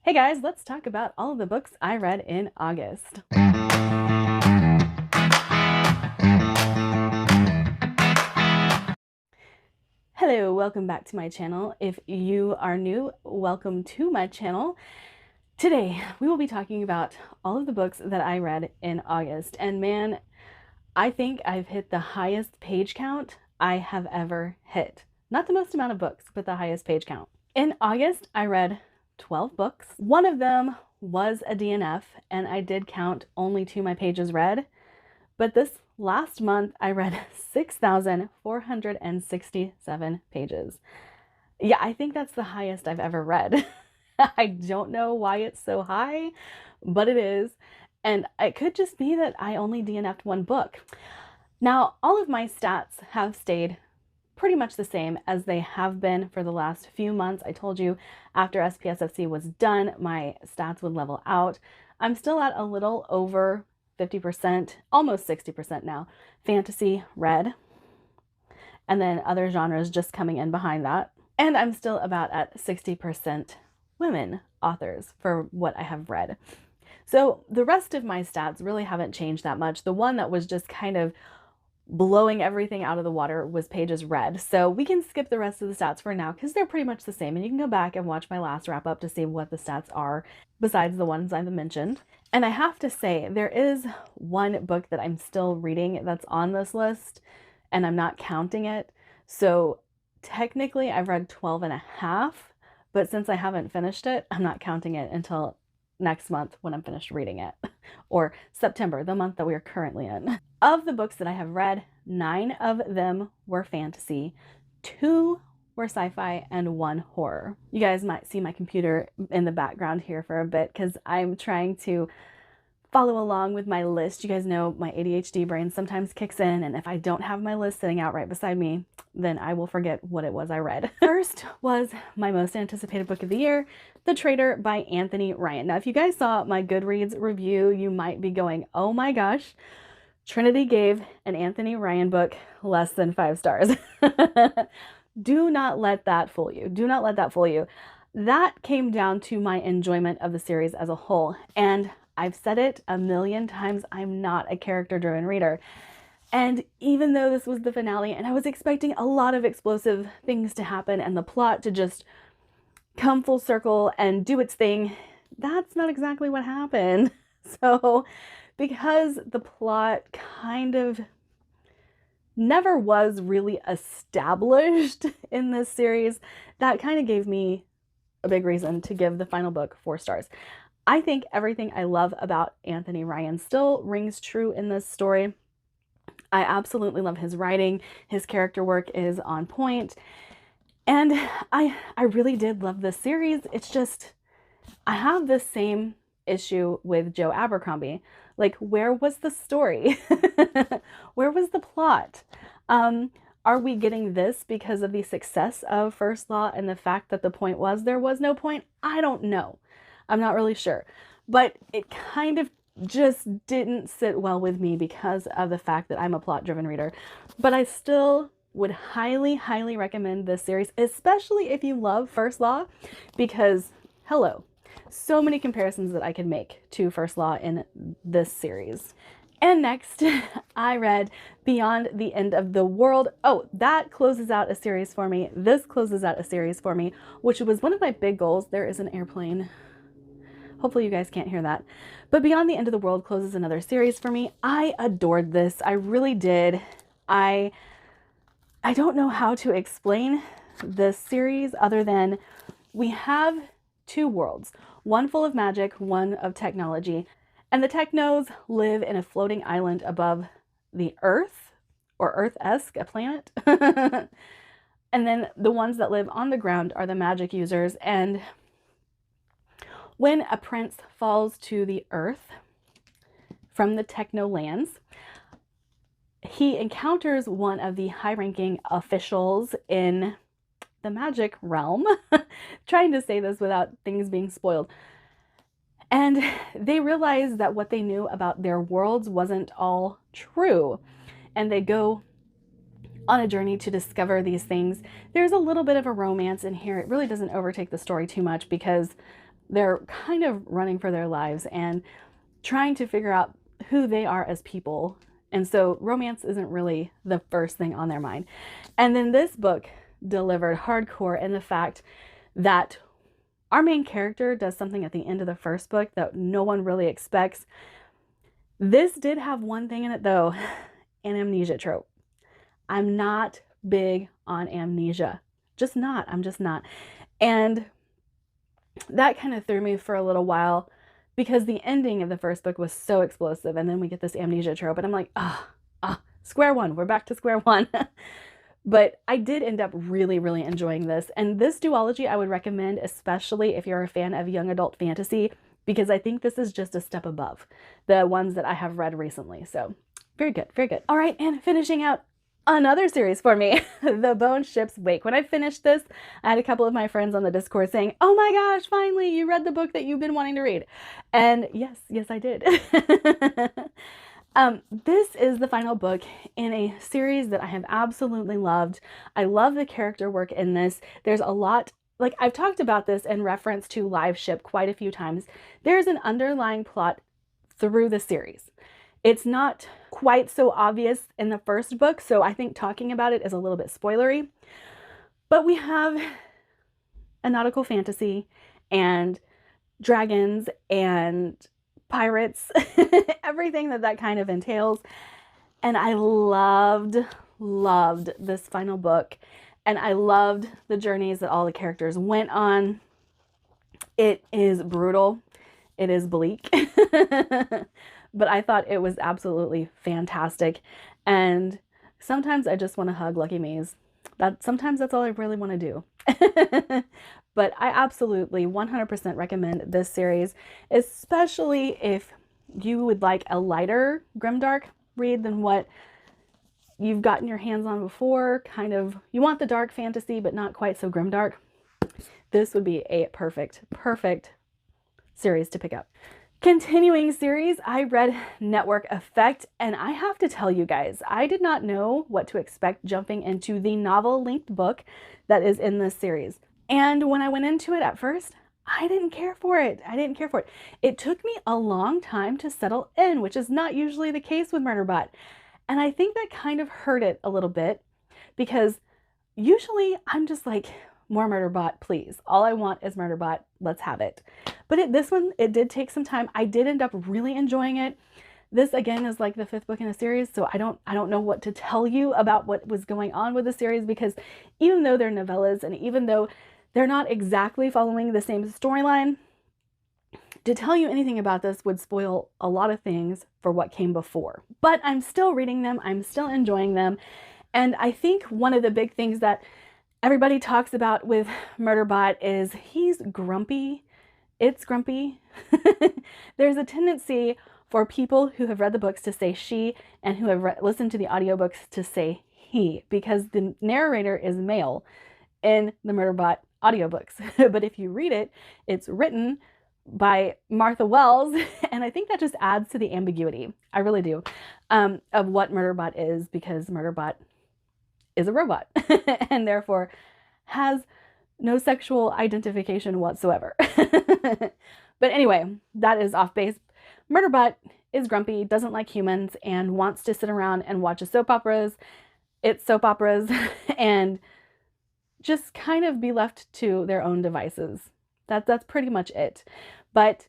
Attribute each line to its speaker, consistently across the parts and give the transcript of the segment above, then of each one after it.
Speaker 1: Hey guys, let's talk about all of the books I read in August. Hello, welcome back to my channel. If you are new, welcome to my channel. Today, we will be talking about all of the books that I read in August. And man, I think I've hit the highest page count I have ever hit. Not the most amount of books, but the highest page count. In August, I read 12 books. One of them was a DNF, and I did count only to my pages read. But this last month, I read 6,467 pages. Yeah, I think that's the highest I've ever read. I don't know why it's so high, but it is. And it could just be that I only DNF'd one book. Now, all of my stats have stayed pretty much the same as they have been for the last few months. I told you after SPSFC was done, my stats would level out. I'm still at a little over 50%, almost 60% now, fantasy read, and then other genres just coming in behind that. And I'm still about at 60% women authors for what I have read. So the rest of my stats really haven't changed that much. The one that was just kind of blowing everything out of the water was pages read. So we can skip the rest of the stats for now because they're pretty much the same. And you can go back and watch my last wrap up to see what the stats are besides the ones I've mentioned. And I have to say, there is one book that I'm still reading that's on this list and I'm not counting it. So technically I've read 12 and a half, but since I haven't finished it, I'm not counting it until next month when I'm finished reading it, or September, the month that we are currently in. Of the books that I have read, 9 of them were fantasy, 2 were sci-fi, and 1 horror. You guys might see my computer in the background here for a bit because I'm trying to follow along with my list. You guys know my ADHD brain sometimes kicks in, and if I don't have my list sitting out right beside me, then I will forget what it was I read. First was my most anticipated book of the year, The Traitor by Anthony Ryan. Now, if you guys saw my Goodreads review, you might be going, oh my gosh, Trinity gave an Anthony Ryan book less than 5 stars. Do not let that fool you. Do not let that fool you. That came down to my enjoyment of the series as a whole. And I've said it a million times, I'm not a character-driven reader. And even though this was the finale and I was expecting a lot of explosive things to happen and the plot to just come full circle and do its thing, that's not exactly what happened. So because the plot kind of never was really established in this series, that kind of gave me a big reason to give the final book 4 stars. I think everything I love about Anthony Ryan still rings true in this story. I absolutely love his writing. His character work is on point. And I really did love this series. It's just, I have this same issue with Joe Abercrombie. Like, where was the story? Where was the plot? Are we getting this because of the success of First Law and the fact that the point was there was no point? I don't know. I'm not really sure. But it kind of just didn't sit well with me because of the fact that I'm a plot-driven reader. But I still would highly, highly recommend this series, especially if you love First Law, because, hello, so many comparisons that I could make to First Law in this series. And next, I read Beyond the End of the World. Oh, that closes out a series for me. This closes out a series for me, which was one of my big goals. There is an airplane. Hopefully you guys can't hear that. But Beyond the End of the World closes another series for me. I adored this. I really did. I don't know how to explain this series other than we have 2 worlds, one full of magic, one of technology. And the technos live in a floating island above the Earth, or Earth-esque, a planet. And then the ones that live on the ground are the magic users. And when a prince falls to the earth from the techno lands, he encounters one of the high-ranking officials in the magic realm. Trying to say this without things being spoiled. And they realize that what they knew about their worlds wasn't all true. And they go on a journey to discover these things. There's a little bit of a romance in here. It really doesn't overtake the story too much because they're kind of running for their lives and trying to figure out who they are as people. And so romance isn't really the first thing on their mind. And then this book delivered hardcore in the fact that our main character does something at the end of the first book that no one really expects. This did have one thing in it though, an amnesia trope. I'm not big on amnesia. Just not. I'm just not. And that kind of threw me for a little while because the ending of the first book was so explosive, and then we get this amnesia trope, and I'm like, square one. We're back to square one. But I did end up really, really enjoying this. And this duology I would recommend, especially if you're a fan of young adult fantasy, because I think this is just a step above the ones that I have read recently. So very good, very good. All right, and finishing out another series for me, The Bone Ship's Wake. When I finished this, I had a couple of my friends on the Discord saying, oh my gosh, finally, you read the book that you've been wanting to read. And yes, I did. This is the final book in a series that I have absolutely loved. I love the character work in this. There's a lot, like I've talked about this in reference to Live Ship quite a few times. There's an underlying plot through the series. It's not quite so obvious in the first book, so I think talking about it is a little bit spoilery. But we have a nautical fantasy and dragons and pirates, everything that kind of entails. And I loved this final book. And I loved the journeys that all the characters went on. It is brutal. It is bleak. But I thought it was absolutely fantastic. And sometimes I just want to hug Lucky Maze. Sometimes that's all I really want to do. But I absolutely 100% recommend this series, especially if you would like a lighter grimdark read than what you've gotten your hands on before. Kind of, you want the dark fantasy, but not quite so grimdark. This would be a perfect series to pick up. Continuing series, I read Network Effect, and I have to tell you guys, I did not know what to expect jumping into the novel-length book that is in this series. And when I went into it at first, I didn't care for it. It took me a long time to settle in, which is not usually the case with Murderbot. And I think that kind of hurt it a little bit because usually I'm just like, more Murderbot, please. All I want is Murderbot. Let's have it. But this one, it did take some time. I did end up really enjoying it. This again is like the 5th book in a series, so I don't know what to tell you about what was going on with the series, because even though they're novellas and even though they're not exactly following the same storyline, to tell you anything about this would spoil a lot of things for what came before. But I'm still reading them. I'm still enjoying them. And I think one of the big things that everybody talks about with Murderbot is he's grumpy. It's grumpy. There's a tendency for people who have read the books to say she and who have listened to the audiobooks to say he, because the narrator is male in the Murderbot audiobooks. But if you read it, it's written by Martha Wells, and I think that just adds to the ambiguity. I really do, of what Murderbot is, because Murderbot is a robot and therefore has no sexual identification whatsoever. But anyway, that is off base. Murderbot is grumpy, doesn't like humans, and wants to sit around and watch soap operas. It's soap operas and just kind of be left to their own devices. That's pretty much it. But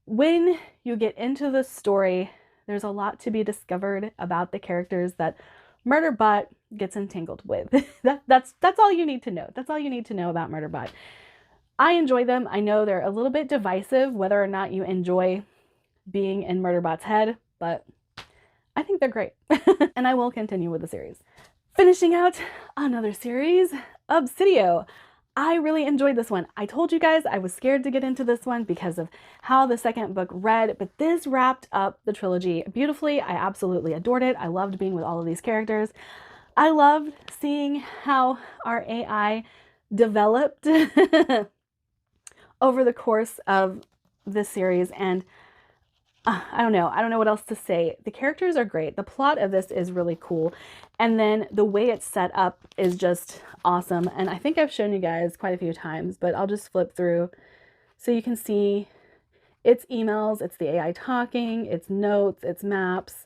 Speaker 1: when you get into the story, there's a lot to be discovered about the characters that Murderbot gets entangled with. That's all you need to know. That's all you need to know about Murderbot. I enjoy them. I know they're a little bit divisive, whether or not you enjoy being in Murderbot's head, but I think they're great. And I will continue with the series. Finishing out another series, Obsidio. I really enjoyed this one. I told you guys I was scared to get into this one because of how the second book read, but this wrapped up the trilogy beautifully. I absolutely adored it. I loved being with all of these characters. I loved seeing how our AI developed over the course of this series, and I don't know what else to say. The characters are great. The plot of this is really cool. And then the way it's set up is just awesome. And I think I've shown you guys quite a few times, but I'll just flip through So you can see it's emails, it's the AI talking, it's notes, it's maps,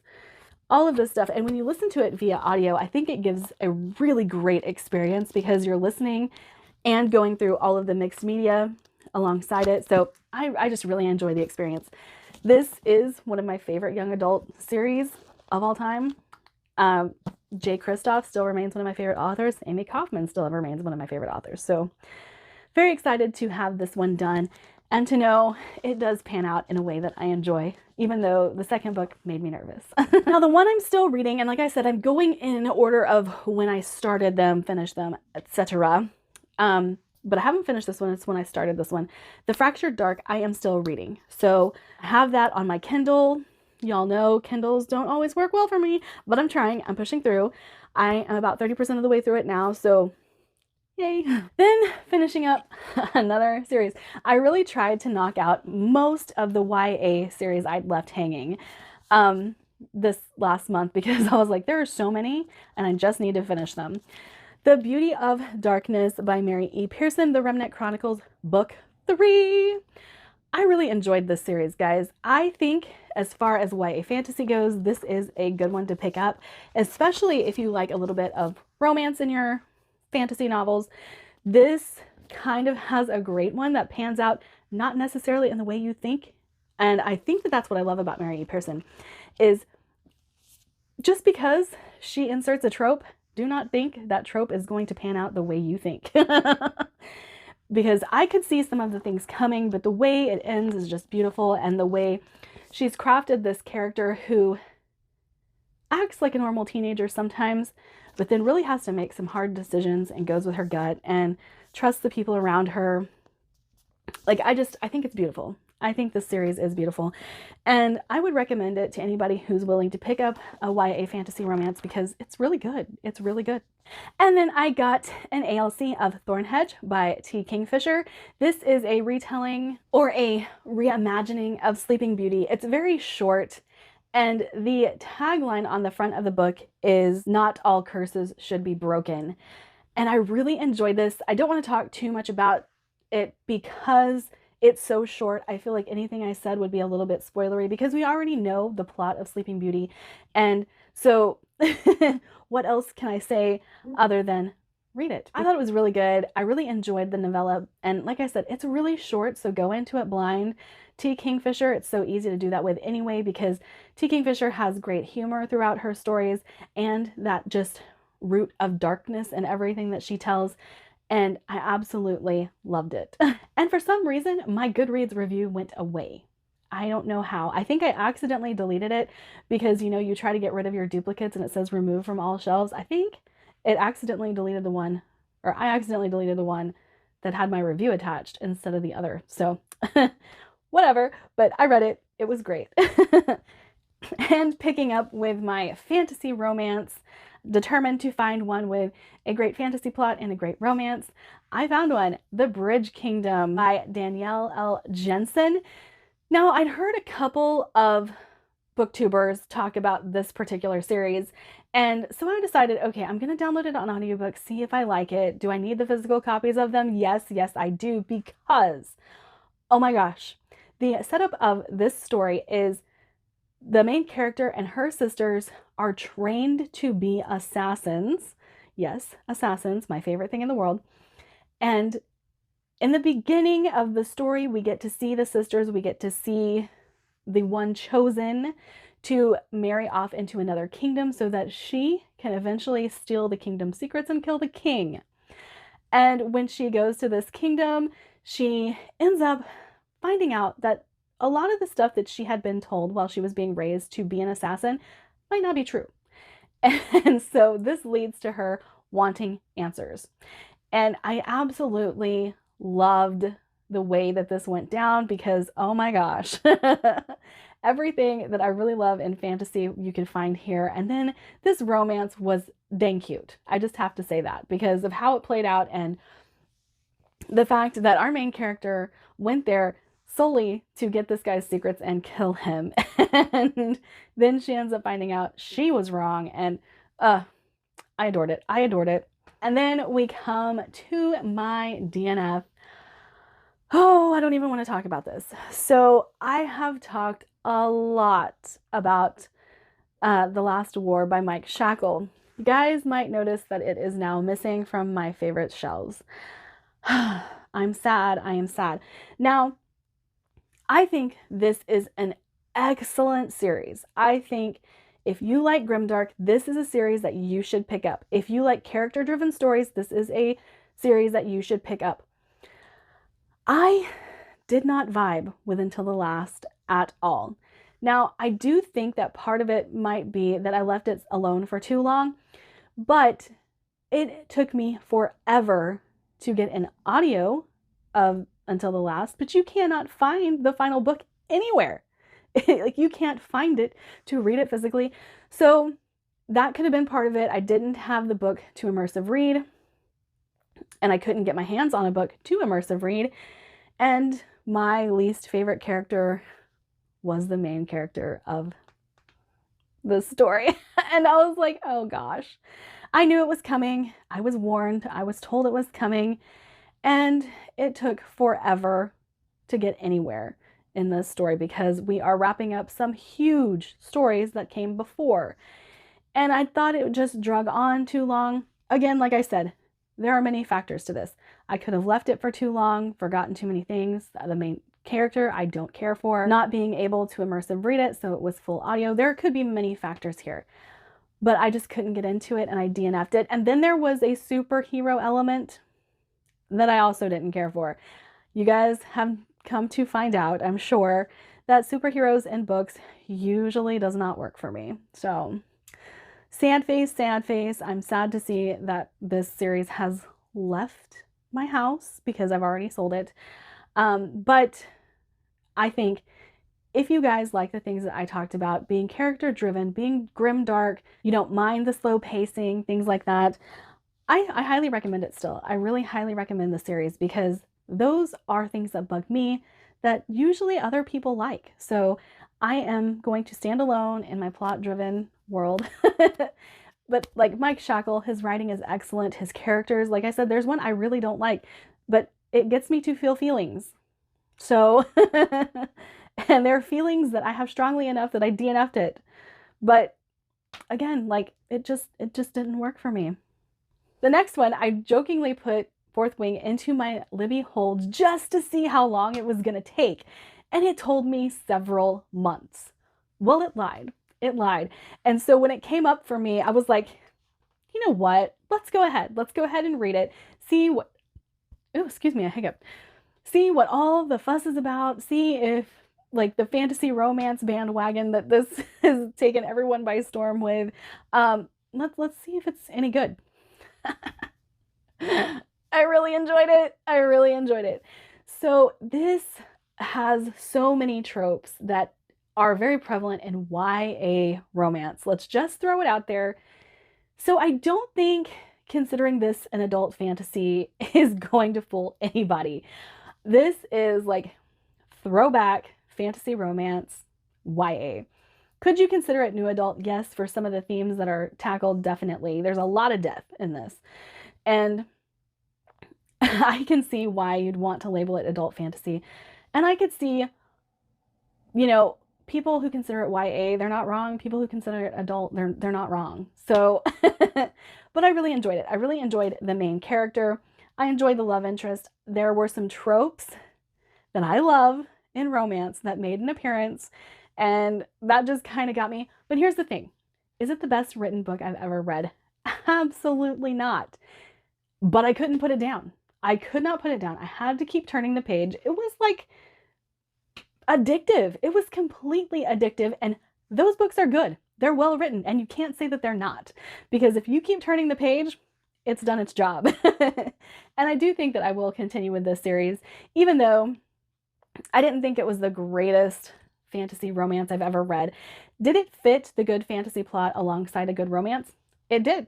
Speaker 1: all of this stuff. And when you listen to it via audio, I think it gives a really great experience because you're listening and going through all of the mixed media alongside it. So I just really enjoy the experience. This is one of my favorite young adult series of all time. Jay Kristoff still remains one of my favorite authors. Amy Kaufman still remains one of my favorite authors. So very excited to have this one done and to know it does pan out in a way that I enjoy, even though the second book made me nervous. Now, the one I'm still reading, and like I said, I'm going in order of when I started them, finished them, etc. But I haven't finished this one. It's when I started this one. The Fractured Dark, I am still reading. So I have that on my Kindle. Y'all know Kindles don't always work well for me, but I'm trying. I'm pushing through. I am about 30% of the way through it now, so yay. Then finishing up another series. I really tried to knock out most of the YA series I'd left hanging this last month because I was like, there are so many and I just need to finish them. The Beauty of Darkness by Mary E. Pearson, The Remnant Chronicles, Book 3. I really enjoyed this series, guys. I think as far as YA fantasy goes, this is a good one to pick up, especially if you like a little bit of romance in your fantasy novels. This kind of has a great one that pans out not necessarily in the way you think. And I think that that's what I love about Mary E. Pearson is just because she inserts a trope, do not think that trope is going to pan out the way you think. Because I could see some of the things coming, but the way it ends is just beautiful. And the way she's crafted this character who acts like a normal teenager sometimes, but then really has to make some hard decisions and goes with her gut and trusts the people around her. Like, I think it's beautiful. I think this series is beautiful. And I would recommend it to anybody who's willing to pick up a YA fantasy romance because it's really good. It's really good. And then I got an ALC of Thornhedge by T. Kingfisher. This is a retelling or a reimagining of Sleeping Beauty. It's very short. And the tagline on the front of the book is "Not all curses should be broken." And I really enjoyed this. I don't want to talk too much about it because it's so short. I feel like anything I said would be a little bit spoilery because we already know the plot of Sleeping Beauty. And so what else can I say other than read it? I thought it was really good. I really enjoyed the novella. And like I said, it's really short, so go into it blind. T. Kingfisher, it's so easy to do that with anyway because T. Kingfisher has great humor throughout her stories and that just root of darkness and everything that she tells. And I absolutely loved it. And for some reason, my Goodreads review went away. I don't know how. I think I accidentally deleted it because, you know, you try to get rid of your duplicates and it says remove from all shelves. I think it accidentally deleted the one, or I accidentally deleted the one that had my review attached instead of the other. So whatever, but I read it. It was great. And picking up with my fantasy romance, determined to find one with a great fantasy plot and a great romance, I found one, The Bridge Kingdom by Danielle L. Jensen. Now, I'd heard a couple of booktubers talk about this particular series, and so I decided, okay, I'm going to download it on audiobook, see if I like it. Do I need the physical copies of them? Yes, I do, because, oh my gosh, the setup of this story is the main character and her sisters are trained to be assassins. Yes, assassins, my favorite thing in the world. And in the beginning of the story, we get to see the sisters, we get to see the one chosen to marry off into another kingdom so that she can eventually steal the kingdom's secrets and kill the king. And when she goes to this kingdom, she ends up finding out that a lot of the stuff that she had been told while she was being raised to be an assassin might not be true. And so this leads to her wanting answers. And I absolutely loved the way that this went down because, oh my gosh, everything that I really love in fantasy you can find here. And then this romance was dang cute. I just have to say that because of how it played out and the fact that our main character went there solely to get this guy's secrets and kill him. And then she ends up finding out she was wrong. And I adored it. I adored it. And then we come to my DNF. Oh, I don't even want to talk about this. So I have talked a lot about The Last War by Mike Shackle. You guys might notice that it is now missing from my favorite shelves. I'm sad. I am sad. Now, I think this is an excellent series. I think if you like grimdark, this is a series that you should pick up. If you like character-driven stories, this is a series that you should pick up. I did not vibe with Until the Last at all. Now, I do think that part of it might be that I left it alone for too long, but it took me forever to get an audio of Until the Last, but you cannot find the final book anywhere. Like, you can't find it to read it physically. So that could have been part of it. I didn't have the book to immersive read, and I couldn't get my hands on a book to immersive read. And my least favorite character was the main character of the story. And I was like, oh gosh. I knew it was coming. I was warned. I was told it was coming. And it took forever to get anywhere in this story because we are wrapping up some huge stories that came before. And I thought it would just drug on too long. Again, like I said, there are many factors to this. I could have left it for too long, forgotten too many things. The main character I don't care for, not being able to immersive read it, so it was full audio. There could be many factors here, but I just couldn't get into it and I DNF'd it. And then there was a superhero element that I also didn't care for. You guys have come to find out, I'm sure, that superheroes in books usually does not work for me. So sad face, sad face. I'm sad to see that this series has left my house because I've already sold it. But I think if you guys like the things that I talked about, being character driven, being grimdark, you don't mind the slow pacing, things like that, I highly recommend it still. I really highly recommend the series because those are things that bug me that usually other people like. So I am going to stand alone in my plot-driven world. But like Mike Shackle, his writing is excellent. His characters, like I said, there's one I really don't like, but it gets me to feel feelings. So, and there are feelings that I have strongly enough that I DNF'd it. But again, like it just didn't work for me. The next one, I jokingly put Fourth Wing into my Libby holds just to see how long it was going to take. And it told me several months. Well, it lied. It lied. And so when it came up for me, I was like, you know what? Let's go ahead. Let's go ahead and read it. See what, oh, excuse me, a hiccup. See what all the fuss is about. See if like the fantasy romance bandwagon that this has taken everyone by storm with. Let's see if it's any good. I really enjoyed it. I really enjoyed it. So this has so many tropes that are very prevalent in YA romance. Let's just throw it out there. So I don't think considering this an adult fantasy is going to fool anybody. This is like throwback fantasy romance YA. Could you consider it new adult? Yes, for some of the themes that are tackled, definitely. There's a lot of death in this. And I can see why you'd want to label it adult fantasy. And I could see, you know, people who consider it YA, they're not wrong. People who consider it adult, they're not wrong. So, but I really enjoyed it. I really enjoyed the main character. I enjoyed the love interest. There were some tropes that I love in romance that made an appearance, and that just kind of got me. But here's the thing. Is it the best written book I've ever read? Absolutely not. But I couldn't put it down. I could not put it down. I had to keep turning the page. It was like addictive. It was completely addictive. And those books are good. They're well written. And you can't say that they're not. Because if you keep turning the page, it's done its job. And I do think that I will continue with this series, even though I didn't think it was the greatest fantasy romance I've ever read. Did it fit the good fantasy plot alongside a good romance? It did.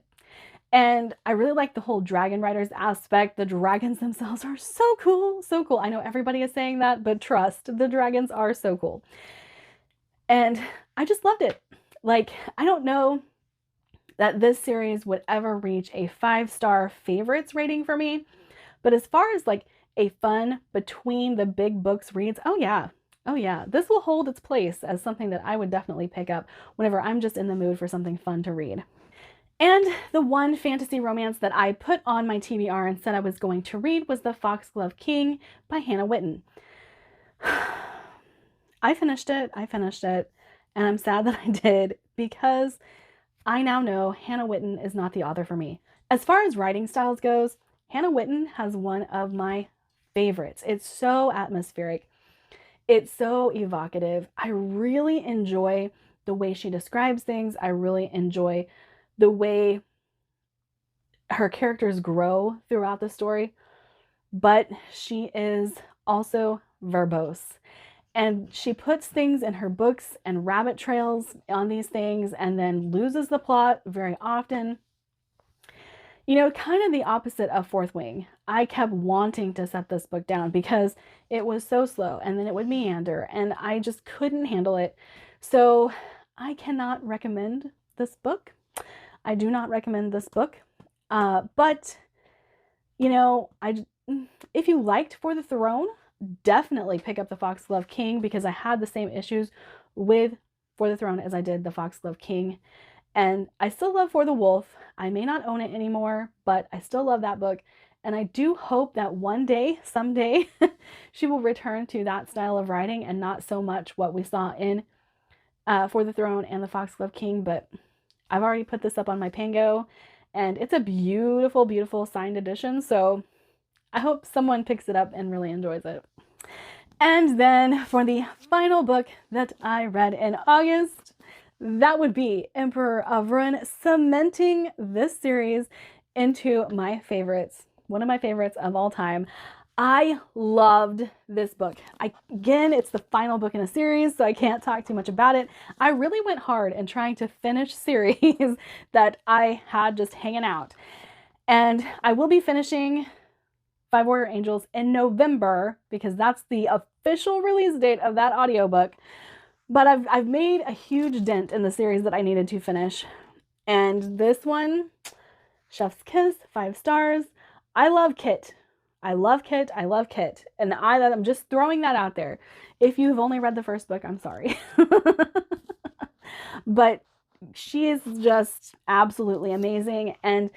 Speaker 1: And I really like the whole dragon riders aspect. The dragons themselves are so cool, so cool. I know everybody is saying that, but trust, the dragons are so cool. And I just loved it. Like, I don't know that this series would ever reach a 5-star favorites rating for me, but as far as like a fun between the big books reads, oh yeah. Oh yeah, this will hold its place as something that I would definitely pick up whenever I'm just in the mood for something fun to read. And the one fantasy romance that I put on my TBR and said I was going to read was The Foxglove King by Hannah Whitten. I finished it, and I'm sad that I did because I now know Hannah Whitten is not the author for me. As far as writing styles goes, Hannah Whitten has one of my favorites. It's so atmospheric. It's so evocative. I really enjoy the way she describes things. I really enjoy the way her characters grow throughout the story. But she is also verbose. And she puts things in her books and rabbit trails on these things and then loses the plot very often. You know, kind of the opposite of Fourth Wing. I kept wanting to set this book down because it was so slow and then it would meander and I just couldn't handle it. So I cannot recommend this book. I do not recommend this book. But, you know, if you liked For the Throne, definitely pick up The Foxglove King because I had the same issues with For the Throne as I did The Foxglove King. And I still love For the Wolf. I may not own it anymore, but I still love that book. And I do hope that one day, someday, she will return to that style of writing and not so much what we saw in For the Throne and The Foxglove King. But I've already put this up on my Pango, and it's a beautiful, beautiful signed edition. So I hope someone picks it up and really enjoys it. And then for the final book that I read in August, that would be Emperor of Ruin, cementing this series into my favorites, one of my favorites of all time. I loved this book. Again, it's the final book in a series, so I can't talk too much about it. I really went hard in trying to finish series that I had just hanging out. And I will be finishing Five Warrior Angels in November because that's the official release date of that audiobook. But I've made a huge dent in the series that I needed to finish. And this one, Chef's Kiss, 5 stars. I love Kit. I love Kit. I love Kit. And I'm just throwing that out there. If you've only read the first book, I'm sorry. But she is just absolutely amazing. And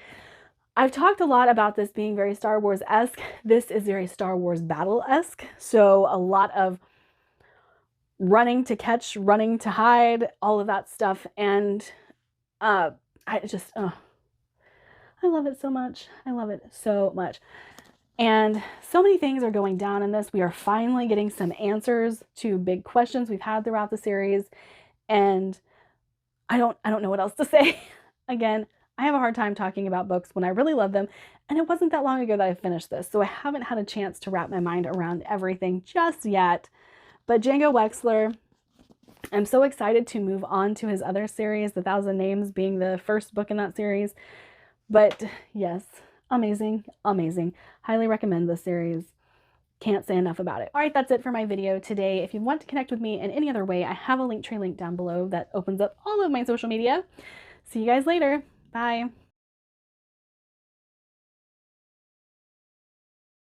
Speaker 1: I've talked a lot about this being very Star Wars-esque. This is very Star Wars battle-esque. So a lot of running to catch, running to hide, all of that stuff. And I love it so much. I love it so much. And so many things are going down in this. We are finally getting some answers to big questions we've had throughout the series. And I don't know what else to say. Again, I have a hard time talking about books when I really love them. And it wasn't that long ago that I finished this. So I haven't had a chance to wrap my mind around everything just yet. But Django Wexler, I'm so excited to move on to his other series, The Thousand Names being the first book in that series. But yes, amazing, amazing. Highly recommend this series. Can't say enough about it. All right, that's it for my video today. If you want to connect with me in any other way, I have a Linktree link down below that opens up all of my social media. See you guys later. Bye.